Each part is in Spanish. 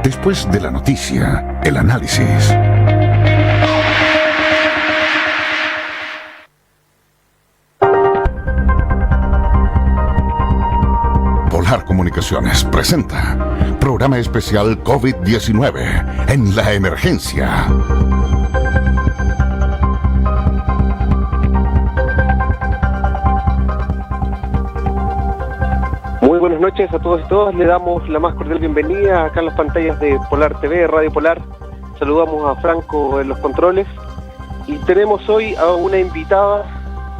Después de la noticia, el análisis. Polar Comunicaciones presenta programa especial COVID-19 en la emergencia. Muy buenas noches a todos y todas. Le damos la más cordial bienvenida acá en las pantallas de Polar TV, Radio Polar. Saludamos a Franco en los controles. Y tenemos hoy a una invitada,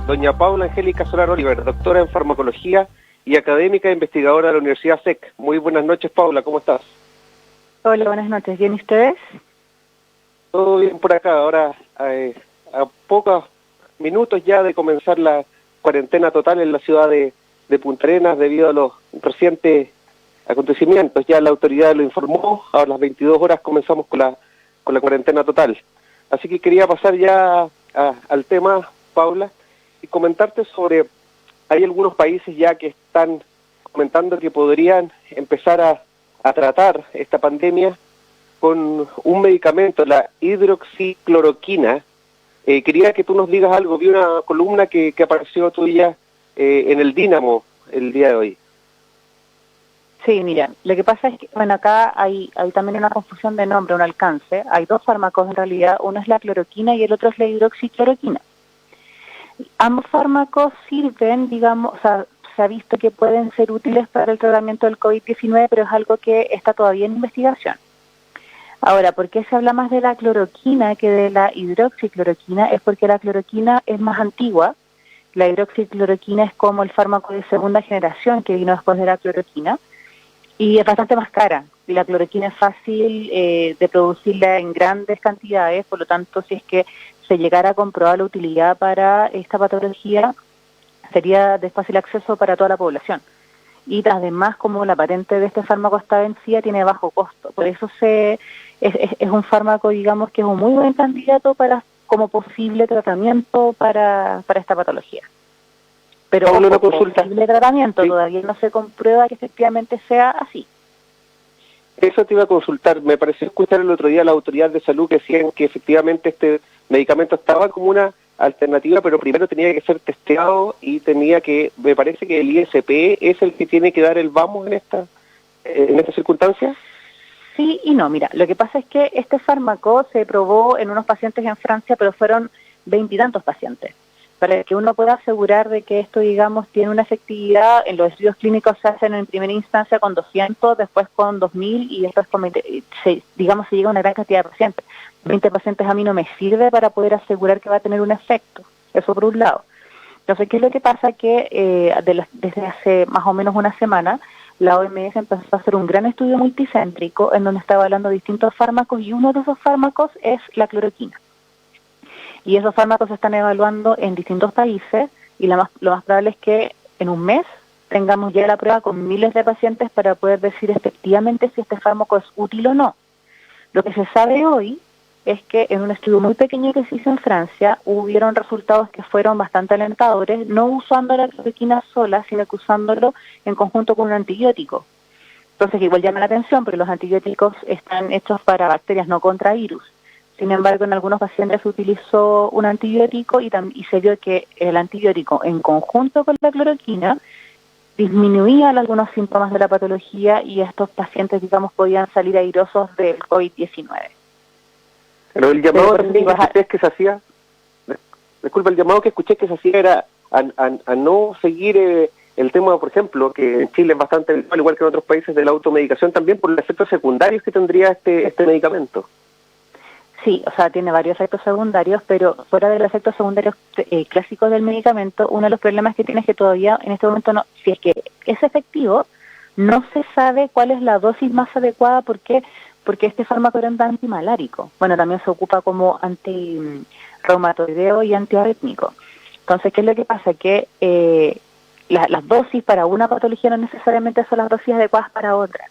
doña Paula Angélica Solar Oliver, doctora en farmacología y académica e investigadora de la Universidad SEC. Muy buenas noches, Paula, ¿cómo estás? Hola, buenas noches. ¿Bien y ustedes? Todo bien por acá. Ahora, a pocos minutos ya de comenzar la cuarentena total en la ciudad de Punta Arenas debido a los recientes acontecimientos. Ya la autoridad lo informó, a las 22 horas comenzamos con la cuarentena total. Así que quería pasar ya al tema, Paula, y comentarte sobre, hay algunos países ya que están comentando que podrían empezar a tratar esta pandemia con un medicamento, la hidroxicloroquina. Quería que tú nos digas algo. Vi una columna que apareció tuya en el Dínamo el día de hoy. Sí, mira, lo que pasa es que, bueno, acá hay también una confusión de nombre, un alcance. Hay dos fármacos en realidad, uno es la cloroquina y el otro es la hidroxicloroquina. Ambos fármacos sirven, digamos, o sea, se ha visto que pueden ser útiles para el tratamiento del COVID-19, pero es algo que está todavía en investigación. Ahora, ¿por qué se habla más de la cloroquina que de la hidroxicloroquina? Es porque la cloroquina es más antigua. La hidroxicloroquina es como el fármaco de segunda generación que vino después de la cloroquina y es bastante más cara. Y la cloroquina es fácil de producirla en grandes cantidades, por lo tanto, si es que se llegara a comprobar la utilidad para esta patología, sería de fácil acceso para toda la población. Y además, como la patente de este fármaco está vencida, tiene bajo costo. Por eso es un fármaco, digamos, que es un muy buen candidato como posible tratamiento para esta patología. Pero como posible tratamiento, sí, todavía no se comprueba que efectivamente sea así. Eso te iba a consultar. Me pareció escuchar el otro día a la autoridad de salud que decían que efectivamente este medicamento estaba como una alternativa, pero primero tenía que ser testeado y me parece que el ISP es el que tiene que dar el vamos en esta circunstancia. Sí y no, mira, lo que pasa es que este fármaco se probó en unos pacientes en Francia, pero fueron 20 y tantos pacientes. Para que uno pueda asegurar de que esto, digamos, tiene una efectividad, en los estudios clínicos se hacen en primera instancia con 200, después con 2000 y después se llega a una gran cantidad de pacientes. 20 pacientes a mí no me sirve para poder asegurar que va a tener un efecto. Eso por un lado. Entonces, ¿qué es lo que pasa? Que desde hace más o menos una semana, la OMS empezó a hacer un gran estudio multicéntrico en donde estaba hablando de distintos fármacos y uno de esos fármacos es la cloroquina. Y esos fármacos se están evaluando en distintos países y lo más probable es que en un mes tengamos ya la prueba con miles de pacientes para poder decir efectivamente si este fármaco es útil o no. Lo que se sabe hoy es que en un estudio muy pequeño que se hizo en Francia hubieron resultados que fueron bastante alentadores, no usando la cloroquina sola, sino que usándolo en conjunto con un antibiótico. Entonces igual llama la atención porque los antibióticos están hechos para bacterias, no contra virus. Sin embargo, en algunos pacientes se utilizó un antibiótico y se vio que el antibiótico en conjunto con la cloroquina disminuía algunos síntomas de la patología y estos pacientes, digamos, podían salir airosos del COVID-19. Pero el llamado que se hacía, disculpa, el llamado que escuché que se hacía era a no seguir el tema, por ejemplo, que en Chile es bastante habitual, igual que en otros países, de la automedicación también por los efectos secundarios que tendría este medicamento. Sí, o sea, tiene varios efectos secundarios, pero fuera de los efectos secundarios clásicos del medicamento, uno de los problemas que tiene es que todavía en este momento, si es que es efectivo, no se sabe cuál es la dosis más adecuada. ¿Por qué? Porque este fármaco era un antimalárico. Bueno, también se ocupa como antirreumatoideo y antiarrítmico. Entonces, ¿qué es lo que pasa? Que las dosis para una patología no necesariamente son las dosis adecuadas para otra.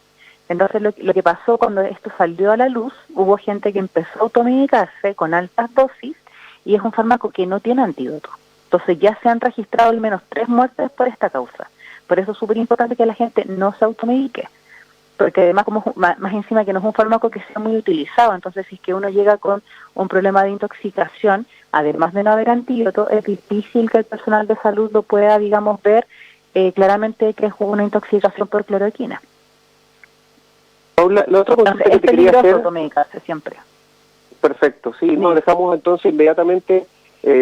Entonces, lo que pasó cuando esto salió a la luz, hubo gente que empezó a automedicarse con altas dosis y es un fármaco que no tiene antídoto. Entonces, ya se han registrado al menos 3 muertes por esta causa. Por eso es súper importante que la gente no se automedique. porque además como más encima que no es un fármaco que sea muy utilizado, entonces si es que uno llega con un problema de intoxicación, además de no haber antídoto, es difícil que el personal de salud lo pueda, digamos, ver claramente que es una intoxicación por cloroquina. Paula, la otra consulta Entonces, que es te quería peligroso hacer... automedicarse siempre. Perfecto, sí, nos dejamos entonces inmediatamente,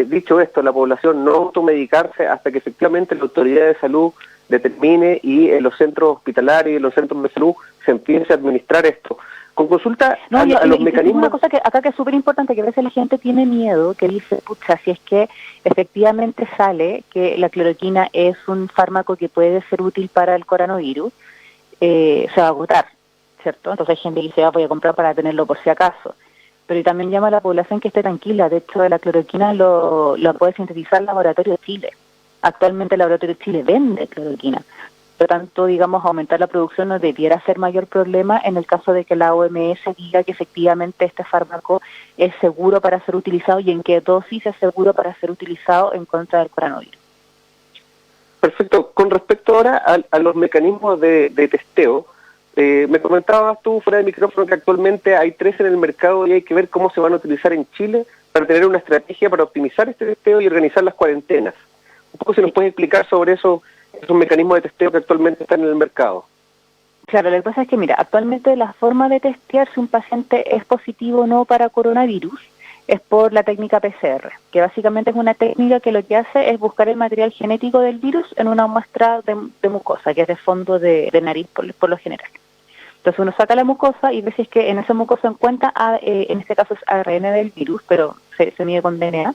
dicho esto, la población no automedicarse hasta que efectivamente la autoridad de salud determine y en los centros hospitalarios y en los centros de salud se empiece a administrar esto. Con consulta a los mecanismos... Una cosa que acá que es súper importante, que a veces la gente tiene miedo, que dice, pucha, si es que efectivamente sale que la cloroquina es un fármaco que puede ser útil para el coronavirus, se va a agotar, ¿cierto? Entonces hay gente que dice, voy a comprar para tenerlo por si acaso. Pero y también llama a la población que esté tranquila. De hecho, la cloroquina lo puede sintetizar el Laboratorio Chile. Actualmente el Laboratorio Chile vende cloroquina. Por lo tanto, digamos, aumentar la producción no debiera ser mayor problema en el caso de que la OMS diga que efectivamente este fármaco es seguro para ser utilizado y en qué dosis es seguro para ser utilizado en contra del coronavirus. Perfecto. Con respecto ahora a los mecanismos de testeo, me comentabas tú fuera de micrófono que actualmente hay 3 en el mercado y hay que ver cómo se van a utilizar en Chile para tener una estrategia para optimizar este testeo y organizar las cuarentenas. Un poco si nos puedes explicar sobre esos mecanismos de testeo que actualmente están en el mercado. Claro, lo que pasa es que, mira, actualmente la forma de testear si un paciente es positivo o no para coronavirus es por la técnica PCR, que básicamente es una técnica que lo que hace es buscar el material genético del virus en una muestra de mucosa, que es de fondo de nariz por lo general. Entonces uno saca la mucosa y ve si es que en esa mucosa encuentra, en este caso es ARN del virus, pero se mide con DNA.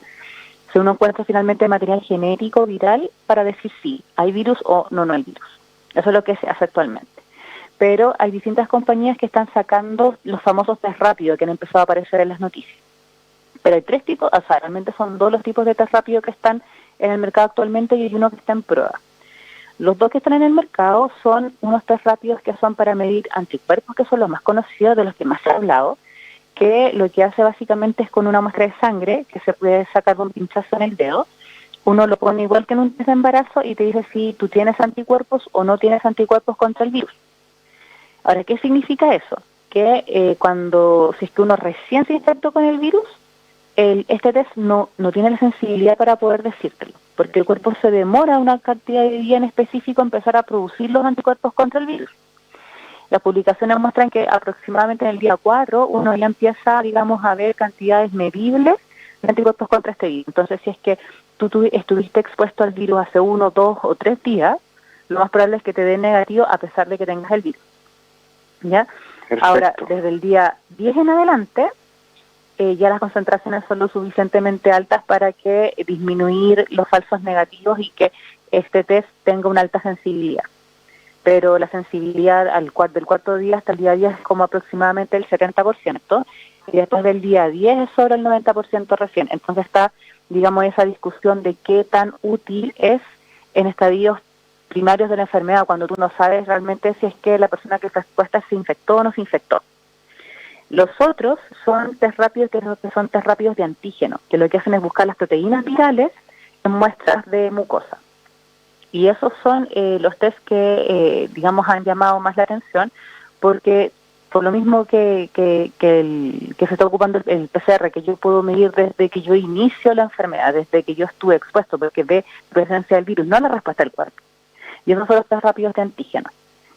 Si uno encuentra finalmente material genético viral para decir si hay virus o no hay virus. Eso es lo que se hace actualmente. Pero hay distintas compañías que están sacando los famosos test rápidos que han empezado a aparecer en las noticias. Pero hay 3 tipos, o sea, realmente son 2 los tipos de test rápido que están en el mercado actualmente y hay uno que está en prueba. Los 2 que están en el mercado son unos test rápidos que son para medir anticuerpos, que son los más conocidos, de los que más se ha hablado, que lo que hace básicamente es con una muestra de sangre, que se puede sacar con un pinchazo en el dedo, uno lo pone igual que en un test de embarazo y te dice si tú tienes anticuerpos o no tienes anticuerpos contra el virus. Ahora, ¿qué significa eso? Que si es que uno recién se infectó con el virus, este test no tiene la sensibilidad para poder decírtelo, porque el cuerpo se demora una cantidad de días en específico a empezar a producir los anticuerpos contra el virus. Las publicaciones muestran que aproximadamente en el día 4 uno ya empieza, digamos, a ver cantidades medibles de anticuerpos contra este virus. Entonces, si es que tú estuviste expuesto al virus hace 1, 2 o 3 días, lo más probable es que te dé negativo a pesar de que tengas el virus. ¿Ya? Perfecto. Ahora, desde el día 10 en adelante, ya las concentraciones son lo suficientemente altas para que disminuir los falsos negativos y que este test tenga una alta sensibilidad. Pero la sensibilidad del cuarto día hasta el día 10 es como aproximadamente el 70%, y después del día 10 es sobre el 90% recién. Entonces está, digamos, esa discusión de qué tan útil es en estadios primarios de la enfermedad, cuando tú no sabes realmente si es que la persona que está expuesta se infectó o no se infectó. Los otros son test rápidos, que son test rápidos de antígeno, que lo que hacen es buscar las proteínas virales en muestras de mucosa. Y esos son los test que, digamos, han llamado más la atención, porque por lo mismo que se está ocupando el PCR, que yo puedo medir desde que yo inicio la enfermedad, desde que yo estuve expuesto, porque ve presencia del virus, no la respuesta del cuerpo. Y esos son los test rápidos de antígeno,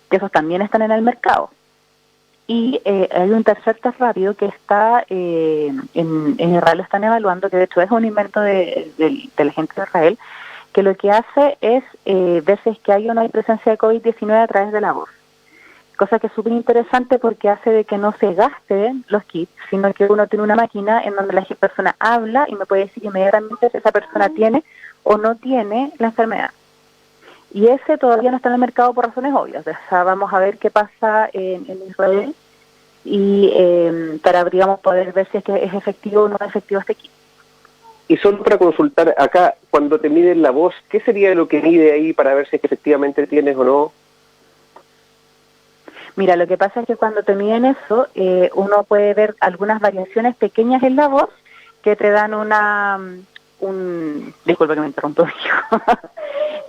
que esos también están en el mercado. Y hay un tercer test rápido que está en Israel, lo están evaluando, que de hecho es un invento de la gente de Israel, que lo que hace es ver si es que hay o no hay presencia de COVID-19 a través de la voz. Cosa que es súper interesante porque hace de que no se gasten los kits, sino que uno tiene una máquina en donde la persona habla y me puede decir inmediatamente si esa persona tiene o no tiene la enfermedad. Y ese todavía no está en el mercado por razones obvias. O sea, vamos a ver qué pasa en Israel y para, digamos, poder ver si es que es efectivo o no es efectivo este kit. Y solo para consultar acá, cuando te miden la voz, ¿qué sería lo que mide ahí para ver si es que efectivamente tienes o no? Mira, lo que pasa es que cuando te miden eso, uno puede ver algunas variaciones pequeñas en la voz que te dan disculpa que me interrumpo,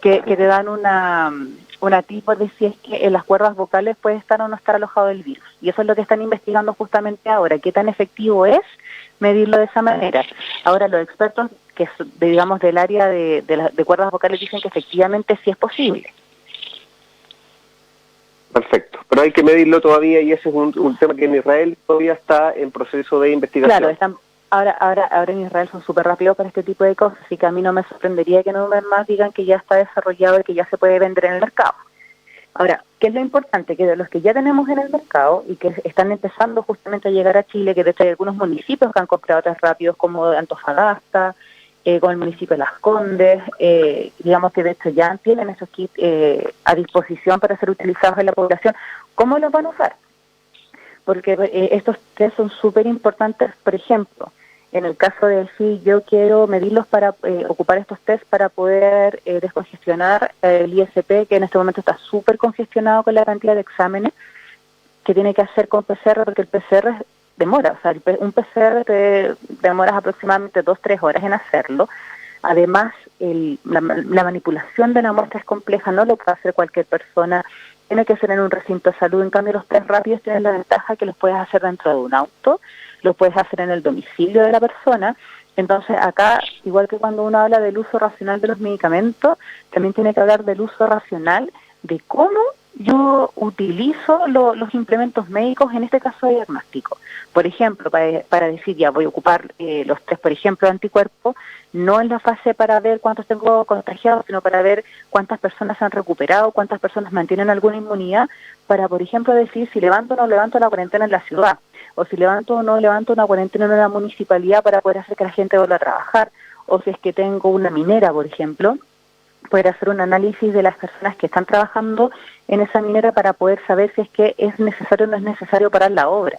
que te dan una tipo de si es que en las cuerdas vocales puede estar o no estar alojado el virus. Y eso es lo que están investigando justamente ahora, qué tan efectivo es medirlo de esa manera. Ahora los expertos que digamos del área de cuerdas vocales dicen que efectivamente sí es posible. Perfecto, pero hay que medirlo todavía y ese es un tema que en Israel todavía está en proceso de investigación. Claro, ahora en Israel son súper rápidos para este tipo de cosas, así que a mí no me sorprendería que en un mes más digan que ya está desarrollado y que ya se puede vender en el mercado. Ahora, ¿qué es lo importante? Que de los que ya tenemos en el mercado y que están empezando justamente a llegar a Chile, que de hecho hay algunos municipios que han comprado test rápidos como Antofagasta, con el municipio de Las Condes, digamos que de hecho ya tienen esos kits a disposición para ser utilizados en la población. ¿Cómo los van a usar? Porque estos test son súper importantes, por ejemplo, en el caso de si yo quiero medirlos para ocupar estos test para poder descongestionar el ISP, que en este momento está súper congestionado con la cantidad de exámenes que tiene que hacer con PCR, porque el PCR demora, o sea, un PCR te demoras aproximadamente 2-3 horas en hacerlo. Además, la manipulación de la muestra es compleja, no lo puede hacer cualquier persona, tiene que ser en un recinto de salud. En cambio, los test rápidos tienen la ventaja que los puedes hacer dentro de un auto, los puedes hacer en el domicilio de la persona. Entonces, acá, igual que cuando uno habla del uso racional de los medicamentos, también tiene que hablar del uso racional de cómo yo utilizo los implementos médicos, en este caso de diagnóstico. Por ejemplo, para decir, ya voy a ocupar los test, por ejemplo, de anticuerpos, no en la fase para ver cuántos tengo contagiados, sino para ver cuántas personas se han recuperado, cuántas personas mantienen alguna inmunidad, para, por ejemplo, decir si levanto o no levanto la cuarentena en la ciudad, o si levanto o no levanto una cuarentena en una municipalidad para poder hacer que la gente vuelva a trabajar, o si es que tengo una minera, por ejemplo, poder hacer un análisis de las personas que están trabajando en esa minera para poder saber si es que es necesario o no es necesario parar la obra.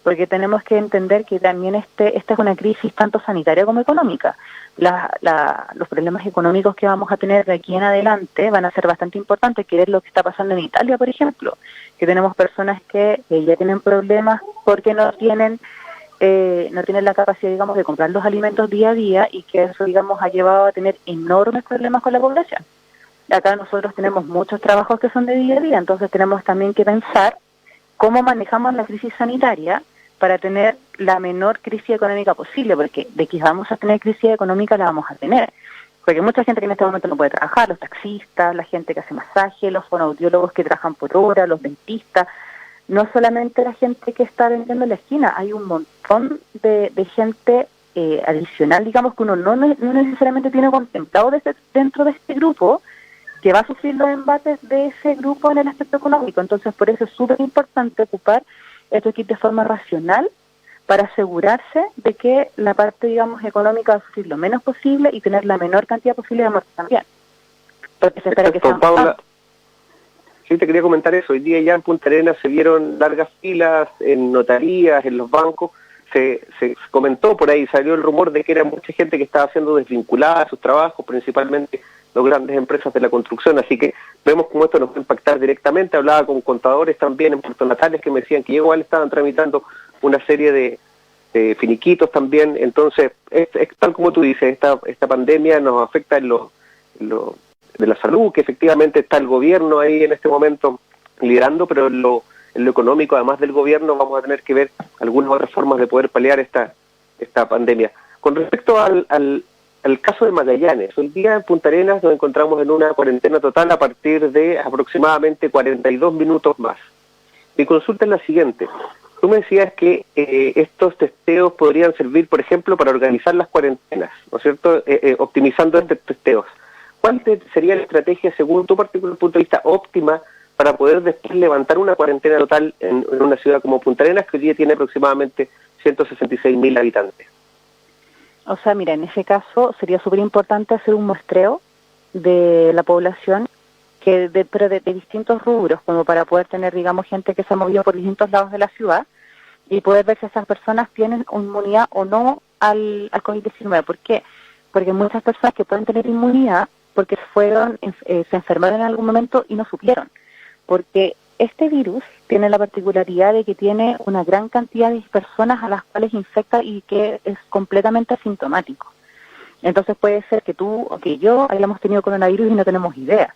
Porque tenemos que entender que también esta es una crisis tanto sanitaria como económica. Los problemas económicos que vamos a tener de aquí en adelante van a ser bastante importantes, que es lo que está pasando en Italia, por ejemplo, que tenemos personas que ya tienen problemas porque no tienen la capacidad, digamos, de comprar los alimentos día a día, y que eso, digamos, ha llevado a tener enormes problemas con la población. Acá nosotros tenemos muchos trabajos que son de día a día, entonces tenemos también que pensar cómo manejamos la crisis sanitaria para tener la menor crisis económica posible, porque de que vamos a tener crisis económica la vamos a tener, porque mucha gente que en este momento no puede trabajar, los taxistas, la gente que hace masaje, los fonoaudiólogos que trabajan por hora, los dentistas, no solamente la gente que está vendiendo en la esquina, hay un montón de gente adicional, digamos, que uno no necesariamente tiene contemplado dentro de este grupo, que va a sufrir los embates de ese grupo en el aspecto económico. Entonces, por eso es súper importante ocupar estos kits de forma racional para asegurarse de que la parte, digamos, económica va a sufrir lo menos posible y tener la menor cantidad posible de muertes también. Porque se espera que sean Paula, sí, te quería comentar eso. Hoy día ya en Punta Arenas se vieron largas filas en notarías, en los bancos. Se comentó por ahí, salió el rumor de que era mucha gente que estaba siendo desvinculada de sus trabajos, principalmente las grandes empresas de la construcción, así que vemos cómo esto nos va a impactar directamente. Hablaba con contadores también en Puerto Natales que me decían que igual estaban tramitando una serie de finiquitos también. Entonces, es tal como tú dices, esta pandemia nos afecta en lo de la salud, que efectivamente está el gobierno ahí en este momento liderando, pero en lo económico, además del gobierno, vamos a tener que ver algunas otras formas de poder paliar esta pandemia. Con respecto al caso de Magallanes, hoy día en Punta Arenas nos encontramos en una cuarentena total a partir de aproximadamente 42 minutos más. Mi consulta es la siguiente. Tú me decías que estos testeos podrían servir, por ejemplo, para organizar las cuarentenas, ¿no es cierto?, optimizando estos testeos. ¿Cuál sería la estrategia, según tu particular punto de vista, óptima para poder después levantar una cuarentena total en una ciudad como Punta Arenas, que hoy día tiene aproximadamente 166.000 habitantes? O sea, mira, en ese caso sería súper importante hacer un muestreo de la población, pero de distintos rubros, como para poder tener, digamos, gente que se ha movido por distintos lados de la ciudad y poder ver si esas personas tienen inmunidad o no al COVID-19. ¿Por qué? Porque muchas personas que pueden tener inmunidad porque se enfermaron en algún momento y no supieron. Porque este virus tiene la particularidad de que tiene una gran cantidad de personas a las cuales infecta y que es completamente asintomático. Entonces puede ser que tú o que yo hayamos tenido coronavirus y no tenemos idea.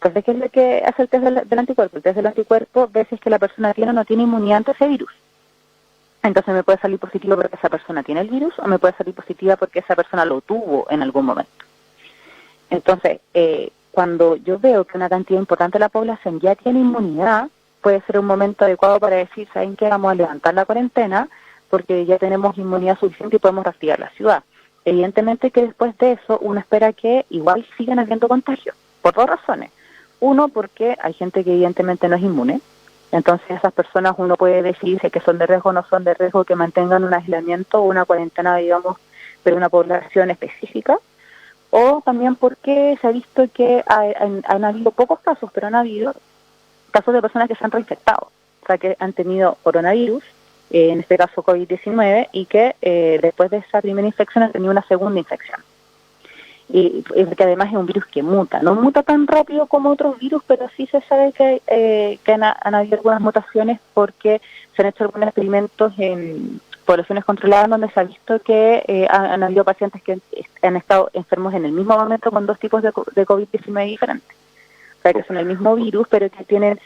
Entonces, ¿qué es lo que hace el test del anticuerpo? El test del anticuerpo ve si es que la persona tiene o no tiene inmunidad ante ese virus. Entonces me puede salir positivo porque esa persona tiene el virus o me puede salir positiva porque esa persona lo tuvo en algún momento. Entonces, cuando yo veo que una cantidad importante de la población ya tiene inmunidad, puede ser un momento adecuado para decir, ¿saben qué? Vamos a levantar la cuarentena porque ya tenemos inmunidad suficiente y podemos reactivar la ciudad. Evidentemente que después de eso uno espera que igual sigan habiendo contagios, por dos razones. Uno, porque hay gente que evidentemente no es inmune, entonces esas personas uno puede decidir si es que son de riesgo o no son de riesgo, que mantengan un aislamiento o una cuarentena, digamos, de una población específica, o también porque se ha visto que han habido pocos casos, pero han habido casos de personas que se han reinfectado, o sea, que han tenido coronavirus, en este caso COVID-19, y que después de esa primera infección han tenido una segunda infección. Y que además es un virus que muta, no muta tan rápido como otros virus, pero sí se sabe que han habido algunas mutaciones porque se han hecho algunos experimentos en poblaciones controladas donde se ha visto que han habido pacientes que han estado enfermos en el mismo momento con dos tipos de COVID-19 diferentes. O sea, que son el mismo virus, pero que tienen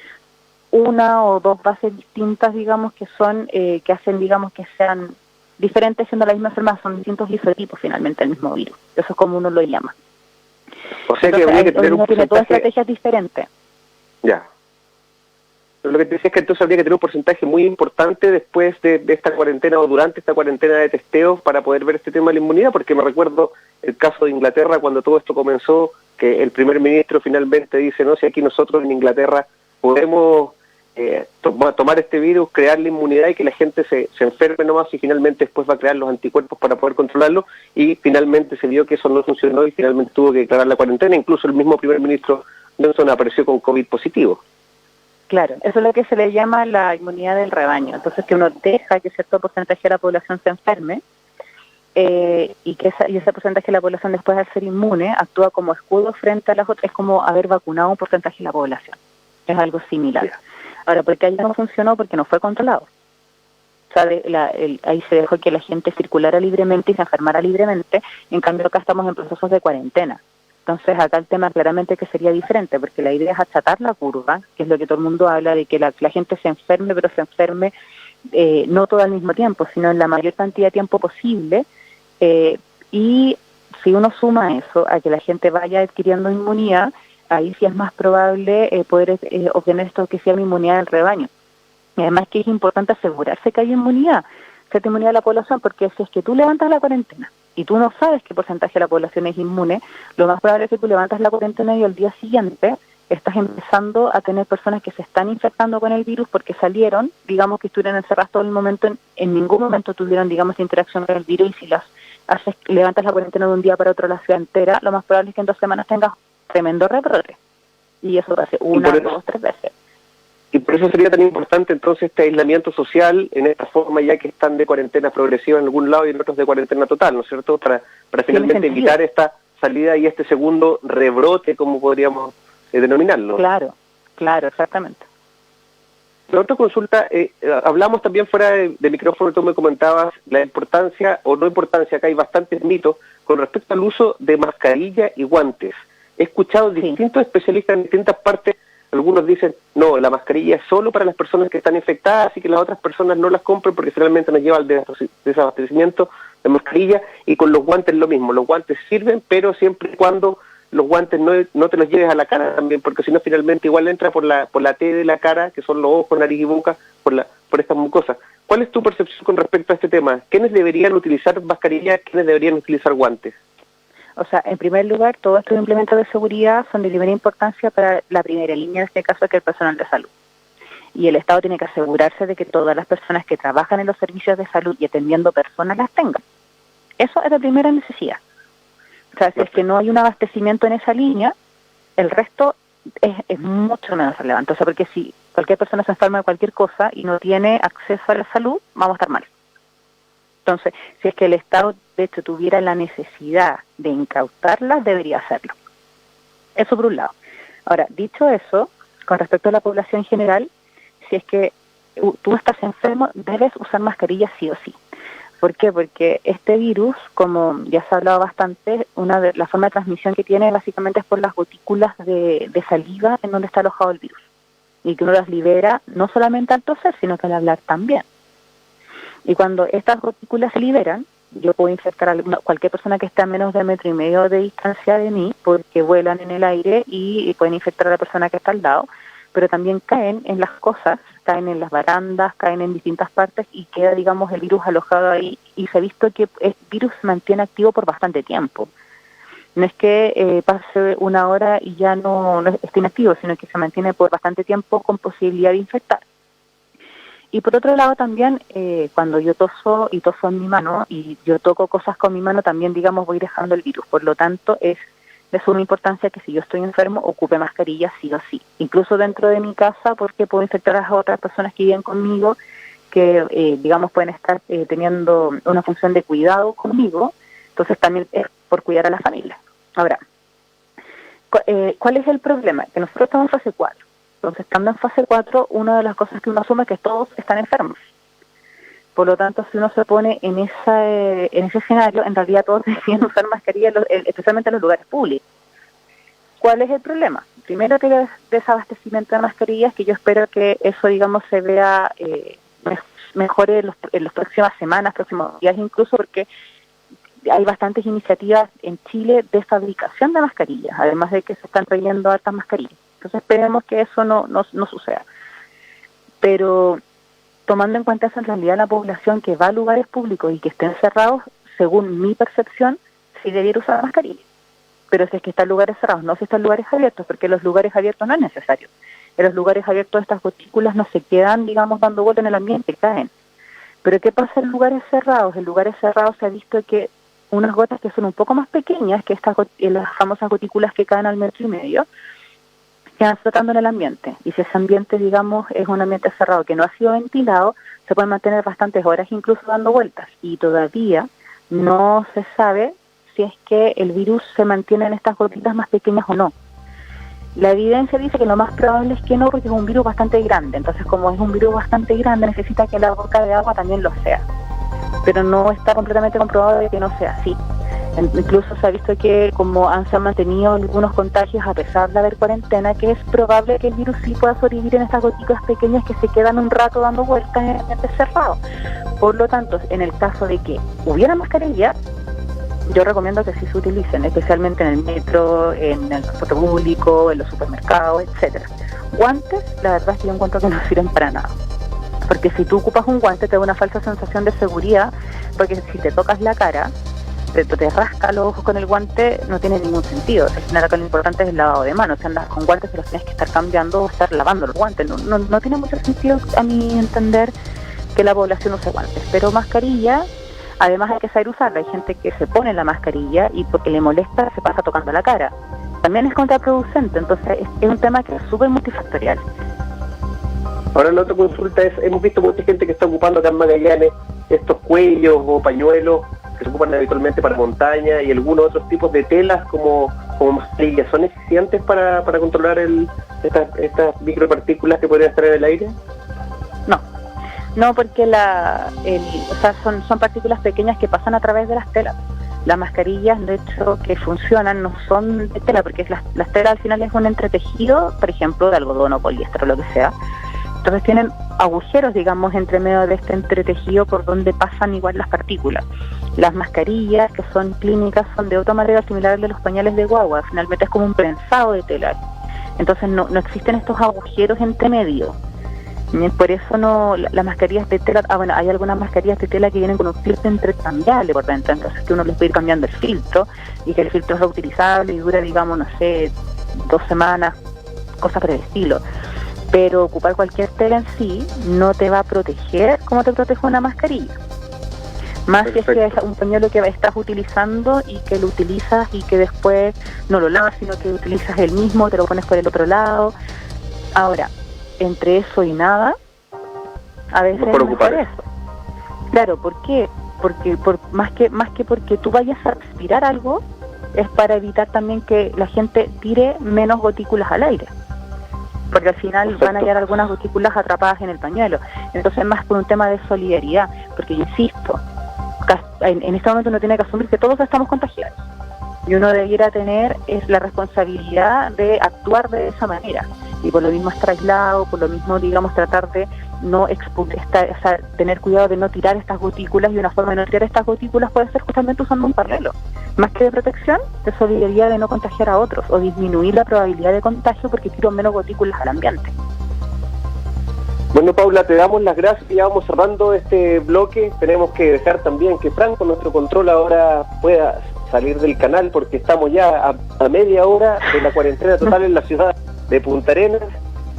una o dos bases distintas, digamos, que son que hacen, digamos, que sean diferentes siendo la misma enfermedad, son distintos isotipos finalmente del mismo virus. Eso es como uno lo llama. O sea, entonces, que habría que tener un tiene todas porcentaje... estrategias diferentes. Ya. Pero lo que te decía es que entonces habría que tener un porcentaje muy importante después de esta cuarentena o durante esta cuarentena de testeos para poder ver este tema de la inmunidad, porque me recuerdo el caso de Inglaterra cuando todo esto comenzó, que el primer ministro finalmente dice, no, si aquí nosotros en Inglaterra podemos tomar este virus, crear la inmunidad y que la gente se enferme nomás y finalmente después va a crear los anticuerpos para poder controlarlo, y finalmente se vio que eso no funcionó y finalmente tuvo que declarar la cuarentena. Incluso el mismo primer ministro Johnson apareció con COVID positivo. Claro, eso es lo que se le llama la inmunidad del rebaño. Entonces, que uno deja que cierto porcentaje de la población se enferme y que ese porcentaje de la población después de ser inmune actúa como escudo frente a las otras, es como haber vacunado un porcentaje de la población. Es algo similar. Yeah. Ahora, ¿por qué allá no funcionó? Porque no fue controlado. O sea, ahí se dejó que la gente circulara libremente y se enfermara libremente, en cambio acá estamos en procesos de cuarentena. Entonces acá el tema claramente que sería diferente, porque la idea es achatar la curva, que es lo que todo el mundo habla, de que la gente se enferme, pero se enferme no todo al mismo tiempo, sino en la mayor cantidad de tiempo posible, y si uno suma eso a que la gente vaya adquiriendo inmunidad, ahí sí es más probable poder obtener esto que se llama inmunidad del rebaño. Y además que es importante asegurarse que hay inmunidad, cierta inmunidad de la población, porque si es que tú levantas la cuarentena y tú no sabes qué porcentaje de la población es inmune, lo más probable es que tú levantas la cuarentena y al día siguiente estás empezando a tener personas que se están infectando con el virus porque salieron, digamos que estuvieron encerradas todo el momento, en ningún momento tuvieron, digamos, interacción con el virus, y si levantas la cuarentena de un día para otro a la ciudad entera, lo más probable es que en 2 semanas tengas tremendo rebrote. Y eso pasa 1, 2, 3 veces. Y por eso sería tan importante entonces este aislamiento social en esta forma, ya que están de cuarentena progresiva en algún lado y en otros de cuarentena total, ¿no es cierto? Para finalmente evitar esta salida y este segundo rebrote, como podríamos denominarlo. Claro, exactamente. La otra consulta, hablamos también fuera de micrófono, tú me comentabas la importancia o no importancia, acá hay bastantes mitos con respecto al uso de mascarilla y guantes. He escuchado distintos especialistas en distintas partes. Algunos dicen, no, la mascarilla es solo para las personas que están infectadas, así que las otras personas no las compren porque finalmente nos lleva al desabastecimiento de mascarilla, y con los guantes lo mismo. Los guantes sirven, pero siempre y cuando los guantes no te los lleves a la cara también, porque si no finalmente igual entra por la T de la cara, que son los ojos, nariz y boca, por estas mucosas. ¿Cuál es tu percepción con respecto a este tema? ¿Quiénes deberían utilizar mascarillas? ¿Quiénes deberían utilizar guantes? O sea, en primer lugar, todos estos implementos de seguridad son de primera importancia para la primera línea, en este caso, que es el personal de salud. Y el Estado tiene que asegurarse de que todas las personas que trabajan en los servicios de salud y atendiendo personas las tengan. Eso es de primera necesidad. O sea, si es que no hay un abastecimiento en esa línea, el resto es mucho menos relevante. O sea, porque si cualquier persona se enferma de cualquier cosa y no tiene acceso a la salud, vamos a estar mal. Entonces, si es que el Estado, de hecho, tuviera la necesidad de incautarlas, debería hacerlo. Eso por un lado. Ahora, dicho eso, con respecto a la población general, si es que tú estás enfermo, debes usar mascarilla sí o sí. ¿Por qué? Porque este virus, como ya se ha hablado bastante, la forma de transmisión que tiene básicamente es por las gotículas de saliva en donde está alojado el virus. Y que uno las libera no solamente al toser, sino que al hablar también. Y cuando estas gotículas se liberan, yo puedo infectar a cualquier persona que esté a menos de 1,5 metros de distancia de mí, porque vuelan en el aire y pueden infectar a la persona que está al lado, pero también caen en las cosas, caen en las barandas, caen en distintas partes y queda, digamos, el virus alojado ahí. Y se ha visto que el virus se mantiene activo por bastante tiempo. No es que pase una hora y ya no esté inactivo, sino que se mantiene por bastante tiempo con posibilidad de infectar. Y por otro lado también, cuando yo toso en mi mano y yo toco cosas con mi mano, también, digamos, voy dejando el virus. Por lo tanto, es de suma importancia que si yo estoy enfermo, ocupe mascarilla sí o sí. Incluso dentro de mi casa, porque puedo infectar a las otras personas que viven conmigo, que, digamos, pueden estar teniendo una función de cuidado conmigo. Entonces también es por cuidar a la familia. Ahora, ¿cuál es el problema? Que nosotros estamos en fase 4. Entonces, estando en fase 4, una de las cosas que uno asume es que todos están enfermos. Por lo tanto, si uno se pone en ese escenario, en realidad todos deberían usar mascarilla, especialmente en los lugares públicos. ¿Cuál es el problema? Primero, que el desabastecimiento de mascarillas, que yo espero que eso, digamos, se vea mejore en las próximas semanas, próximos días incluso, porque hay bastantes iniciativas en Chile de fabricación de mascarillas, además de que se están trayendo hartas mascarillas. Entonces esperemos que eso no suceda. Pero tomando en cuenta eso, en realidad la población que va a lugares públicos y que estén cerrados, según mi percepción, sí debiera usar mascarilla. Pero si es que están lugares cerrados, no si están lugares abiertos, porque en los lugares abiertos no es necesario. En los lugares abiertos estas gotículas no se quedan, digamos, dando vuelta en el ambiente, caen. Pero ¿qué pasa en lugares cerrados? En lugares cerrados se ha visto que unas gotas que son un poco más pequeñas que las famosas gotículas que caen al 1,5 metros, quedan flotando en el ambiente. Y si ese ambiente, digamos, es un ambiente cerrado que no ha sido ventilado, se pueden mantener bastantes horas incluso dando vueltas. Y todavía no se sabe si es que el virus se mantiene en estas gotitas más pequeñas o no. La evidencia dice que lo más probable es que no, porque es un virus bastante grande. Entonces, como es un virus bastante grande, necesita que la gota de agua también lo sea. Pero no está completamente comprobado de que no sea así. Incluso se ha visto que como se han mantenido algunos contagios a pesar de haber cuarentena, que es probable que el virus sí pueda sobrevivir en estas gotitas pequeñas que se quedan un rato dando vueltas en el ambiente cerrado. Por lo tanto, en el caso de que hubiera mascarilla, yo recomiendo que sí se utilicen, especialmente en el metro, en el transporte público, en los supermercados, etcétera. Guantes, la verdad es que yo encuentro que no sirven para nada. Porque si tú ocupas un guante te da una falsa sensación de seguridad, porque si te tocas la cara, te rasca los ojos con el guante, no tiene ningún sentido. Al final acá lo importante es el lavado de manos. O sea, andas con guantes te los tienes que estar cambiando o estar lavando los guantes. No tiene mucho sentido, a mi entender, que la población use guantes. Pero mascarilla, además hay que saber usarla. Hay gente que se pone la mascarilla y porque le molesta se pasa tocando la cara. También es contraproducente, entonces es un tema que es súper multifactorial. Ahora la otra consulta es, hemos visto mucha gente que está ocupando acá en Magallanes estos cuellos o pañuelos que se ocupan habitualmente para montaña y algunos otros tipos de telas como mascarillas. ¿Son eficientes para controlar estas micropartículas que podrían estar en el aire? No, porque son partículas pequeñas que pasan a través de las telas. Las mascarillas, de hecho, que funcionan no son de tela, porque las telas al final es un entretejido, por ejemplo, de algodón o poliéster o lo que sea. Entonces tienen agujeros, digamos, entre medio de este entretejido por donde pasan igual las partículas. Las mascarillas, que son clínicas, son de otra manera similar al de los pañales de guagua. Finalmente es como un prensado de tela. Entonces no existen estos agujeros entre medio. Por eso las mascarillas de tela, hay algunas mascarillas de tela que vienen con un filtro intercambiable por dentro, entonces que uno les puede ir cambiando el filtro y que el filtro es reutilizable y dura, digamos, 2 semanas, cosas por el estilo. Pero ocupar cualquier tela en sí no te va a proteger como te protege una mascarilla. Más si es que es un pañuelo que estás utilizando y que lo utilizas y que después no lo lavas, sino que utilizas el mismo, te lo pones por el otro lado. Ahora, entre eso y nada, a veces es mejor eso. Claro, ¿por qué? Porque más que porque tú vayas a respirar algo, es para evitar también que la gente tire menos gotículas al aire. Porque al final van a quedar algunas gotículas atrapadas en el pañuelo. Entonces es más por un tema de solidaridad, porque yo insisto, en este momento uno tiene que asumir que todos estamos contagiados. Y uno debiera tener la responsabilidad de actuar de esa manera. Y por lo mismo estar aislado, por lo mismo, digamos, tratar de no tener cuidado de no tirar estas gotículas, y una forma de no tirar estas gotículas puede ser justamente usando un pañuelo. Más que de protección, eso debería de no contagiar a otros o disminuir la probabilidad de contagio porque tiro menos gotículas al ambiente. Bueno, Paula, te damos las gracias y ya vamos cerrando este bloque. Tenemos que dejar también que Franco, nuestro control, ahora pueda salir del canal porque estamos ya a media hora de la cuarentena total en la ciudad de Punta Arenas.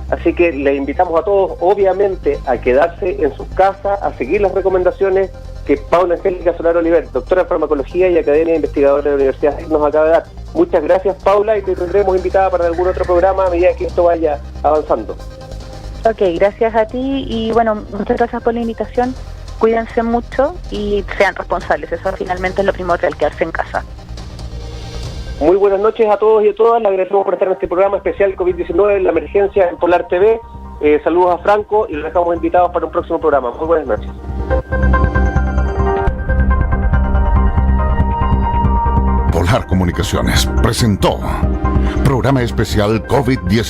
Así que les invitamos a todos, obviamente, a quedarse en sus casas, a seguir las recomendaciones que Paula Angélica Solar Oliver, doctora en farmacología y academia investigadora de la Universidad, nos acaba de dar. Muchas gracias, Paula, y te tendremos invitada para algún otro programa a medida que esto vaya avanzando. Ok, gracias a ti y bueno, muchas gracias por la invitación. Cuídense mucho y sean responsables. Eso finalmente es lo primordial, quedarse en casa. Muy buenas noches a todos y a todas. Les agradecemos por estar en este programa especial COVID-19 en la emergencia en Polar TV. Saludos a Franco y los dejamos invitados para un próximo programa. Muy buenas noches. Polar Comunicaciones presentó programa especial COVID-19.